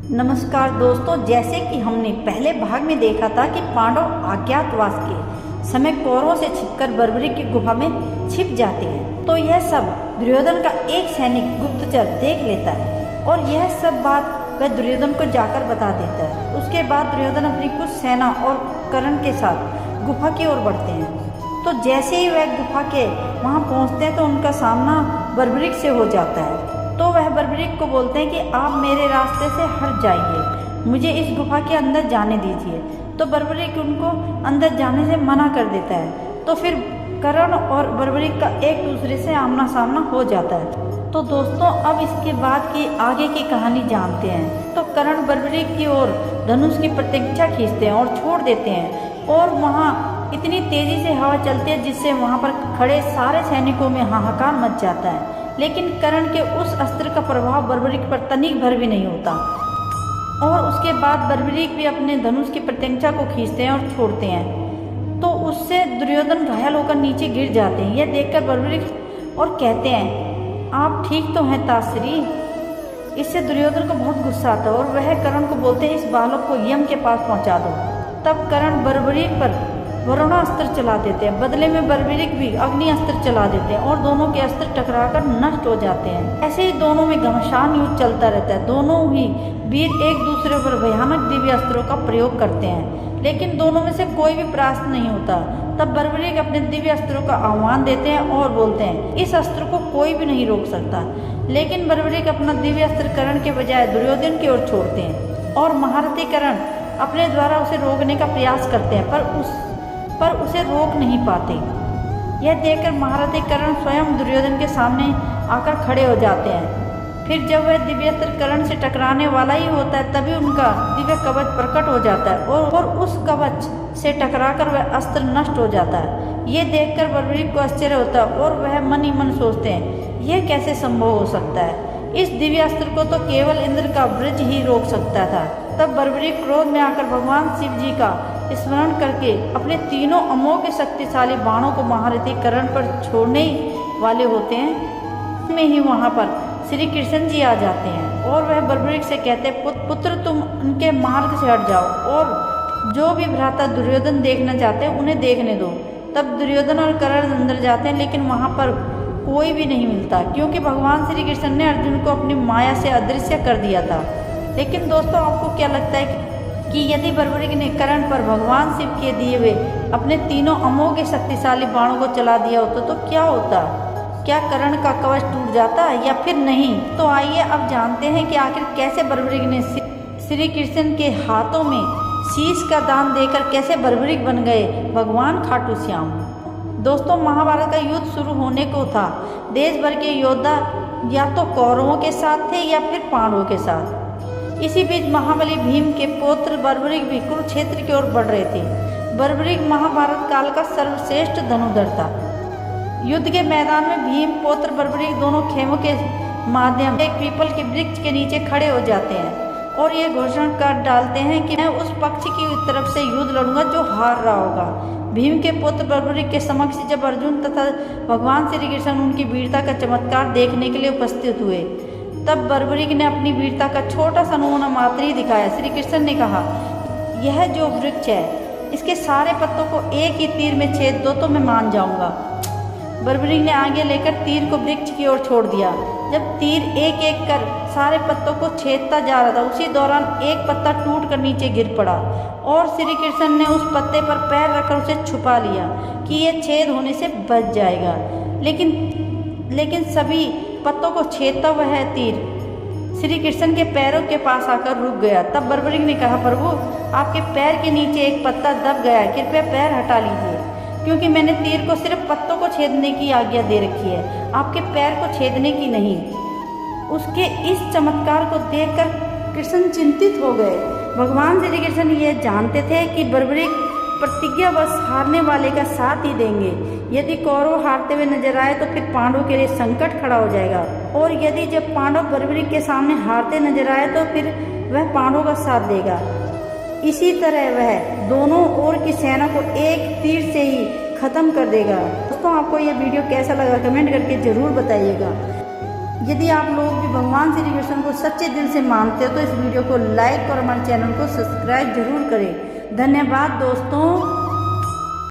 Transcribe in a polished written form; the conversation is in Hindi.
नमस्कार दोस्तों, जैसे कि हमने पहले भाग में देखा था कि पांडव अज्ञातवास के समय कौरवों से छिपकर बर्बरी की गुफा में छिप जाते हैं। तो यह सब दुर्योधन का एक सैनिक गुप्तचर देख लेता है और यह सब बात वह दुर्योधन को जाकर बता देता है। उसके बाद दुर्योधन अपनी कुछ सेना और कर्ण के साथ गुफा की ओर बढ़ते हैं। तो जैसे ही वह गुफा के वहां पहुंचते हैं तो उनका सामना बर्बरीक से हो जाता है। तो वह बर्बरीक को बोलते हैं कि आप मेरे रास्ते से हट जाइए, मुझे इस गुफा के अंदर जाने दीजिए। तो बर्बरीक उनको अंदर जाने से मना कर देता है। तो फिर कर्ण और बर्बरीक का एक दूसरे से आमना सामना हो जाता है। तो दोस्तों, अब इसके बाद की आगे की कहानी जानते हैं। तो कर्ण बर्बरीक की ओर धनुष की प्रतीक्षा खींचते हैं और छोड़ देते हैं, और वहाँ इतनी तेजी से हवा चलती है जिससे वहाँ पर खड़े सारे सैनिकों में हाहाकार मच जाता है। लेकिन कर्ण के उस अस्त्र का प्रभाव बर्बरीक पर तनिक भर भी नहीं होता, और उसके बाद बर्बरीक भी अपने धनुष की प्रत्यंचा को खींचते हैं और छोड़ते हैं। तो उससे दुर्योधन घायल होकर नीचे गिर जाते हैं। यह देखकर बर्बरीक और कहते हैं, आप ठीक तो हैं ताश्री। इससे दुर्योधन को बहुत गुस्सा आता है और वह कर्ण को बोलते हैं, इस बालक को यम के पास पहुंचा दो। तब कर्ण बर्बरीक पर वरुणास्त्र चला देते हैं। बदले में बर्बरीक भी अग्नि अस्त्र चला देते हैं और दोनों के अस्त्र टकराकर नष्ट हो जाते हैं। ऐसे ही दोनों में घमासान युद्ध चलता रहता है। दोनों ही वीर एक दूसरे पर भयानक दिव्य अस्त्रों का प्रयोग करते हैं, लेकिन दोनों में से कोई भी परास्त नहीं होता। तब बर्बरीक अपने दिव्य अस्त्रों का आह्वान देते हैं और बोलते हैं, इस अस्त्र को कोई भी नहीं रोक सकता। लेकिन बर्बरीक अपना दिव्य अस्त्र कर्ण के बजाय दुर्योधन की ओर छोड़ते हैं और महारथी कर्ण अपने द्वारा उसे रोकने का प्रयास करते हैं, पर उसे रोक नहीं पाते। यह देखकर महारथी कर्ण स्वयं दुर्योधन के सामने आकर खड़े हो जाते हैं। फिर जब वह दिव्य अस्त्र कर्ण से टकराने वाला ही होता है, तभी उनका दिव्य कवच प्रकट हो जाता है और उस कवच से टकराकर वह अस्त्र नष्ट हो जाता है। ये देखकर बर्बरीक को आश्चर्य होता है और वह मन ही मन सोचते हैं, यह कैसे संभव हो सकता है। इस दिव्य अस्त्र को तो केवल इंद्र का वज्र ही रोक सकता था। तब बर्बरीक क्रोध में आकर भगवान शिव जी का स्मरण करके अपने तीनों अमोघ शक्तिशाली बाणों को महारथी कर्ण पर छोड़ने वाले होते हैं। में ही वहां पर श्री कृष्ण जी आ जाते हैं और वह बर्बरीक से कहते हैं, पुत्र तुम उनके मार्ग से हट जाओ और जो भी भ्राता दुर्योधन देखना चाहते हैं उन्हें देखने दो। तब दुर्योधन और कर्ण अंदर जाते हैं, लेकिन वहां पर कोई भी नहीं मिलता, क्योंकि भगवान श्री कृष्ण ने अर्जुन को अपनी माया से अदृश्य कर दिया था। लेकिन दोस्तों, आपको क्या लगता है कि यदि बर्बरीक ने कर्ण पर भगवान शिव के दिए हुए अपने तीनों अमोघ शक्तिशाली बाणों को चला दिया होता तो क्या होता? क्या कर्ण का कवच टूट जाता या फिर नहीं? तो आइए अब जानते हैं कि आखिर कैसे बर्बरीक ने श्री कृष्ण के हाथों में शीश का दान देकर कैसे बर्बरीक बन गए भगवान खाटू श्याम। दोस्तों, महाभारत का युद्ध शुरू होने को था। देश भर के योद्धा या तो कौरवों के साथ थे या फिर पांडवों के साथ। इसी बीच महाबली भीम के पुत्र बर्बरीक भी कुरुक्षेत्र की ओर बढ़ रहे थे। बर्बरीक महाभारत काल का सर्वश्रेष्ठ धनुर्धर था। युद्ध के मैदान में भीम पुत्र बर्बरीक दोनों खेमों के माध्यम एक पीपल के वृक्ष के नीचे खड़े हो जाते हैं और ये घोषणा कर डालते हैं कि मैं उस पक्ष की तरफ से युद्ध लड़ूंगा जो हार रहा होगा। भीम के पुत्र बर्बरीक के समक्ष जब अर्जुन तथा भगवान श्री कृष्ण उनकी वीरता का चमत्कार देखने के लिए उपस्थित हुए, तब बर्बरीक ने अपनी वीरता का छोटा सा नमूना मात्र ही दिखाया। श्री कृष्ण ने कहा, यह जो वृक्ष है इसके सारे पत्तों को एक ही तीर में छेद दो तो मैं मान जाऊंगा। बर्बरीक ने आगे लेकर तीर को वृक्ष की ओर छोड़ दिया। जब तीर एक एक कर सारे पत्तों को छेदता जा रहा था, उसी दौरान एक पत्ता टूट कर नीचे गिर पड़ा और श्री कृष्ण ने उस पत्ते पर पैर रखकर उसे छुपा लिया कि यह छेद होने से बच जाएगा। लेकिन सभी पत्तों को छेदता हुआ है तीर श्री कृष्ण के पैरों के पास आकर रुक गया। तब बर्बरीक ने कहा, प्रभु आपके पैर के नीचे एक पत्ता दब गया है, कृपया पैर हटा लीजिए, क्योंकि मैंने तीर को सिर्फ पत्तों को छेदने की आज्ञा दे रखी है, आपके पैर को छेदने की नहीं। उसके इस चमत्कार को देखकर कृष्ण चिंतित हो गए। भगवान श्री कृष्ण ये जानते थे कि बर्बरीक प्रतिज्ञावश हारने वाले का साथ ही देंगे। यदि कौरव हारते हुए नजर आए तो फिर पांडवों के लिए संकट खड़ा हो जाएगा, और यदि जब पांडव बर्बरीक के सामने हारते नजर आए तो फिर वह पांडवों का साथ देगा। इसी तरह वह दोनों ओर की सेना को एक तीर से ही खत्म कर देगा। दोस्तों, आपको यह वीडियो कैसा लगा कमेंट करके जरूर बताइएगा। यदि आप लोग भी भगवान श्री कृष्ण को सच्चे दिल से मानते हो तो इस वीडियो को लाइक और हमारे चैनल को सब्सक्राइब जरूर करें। धन्यवाद दोस्तों।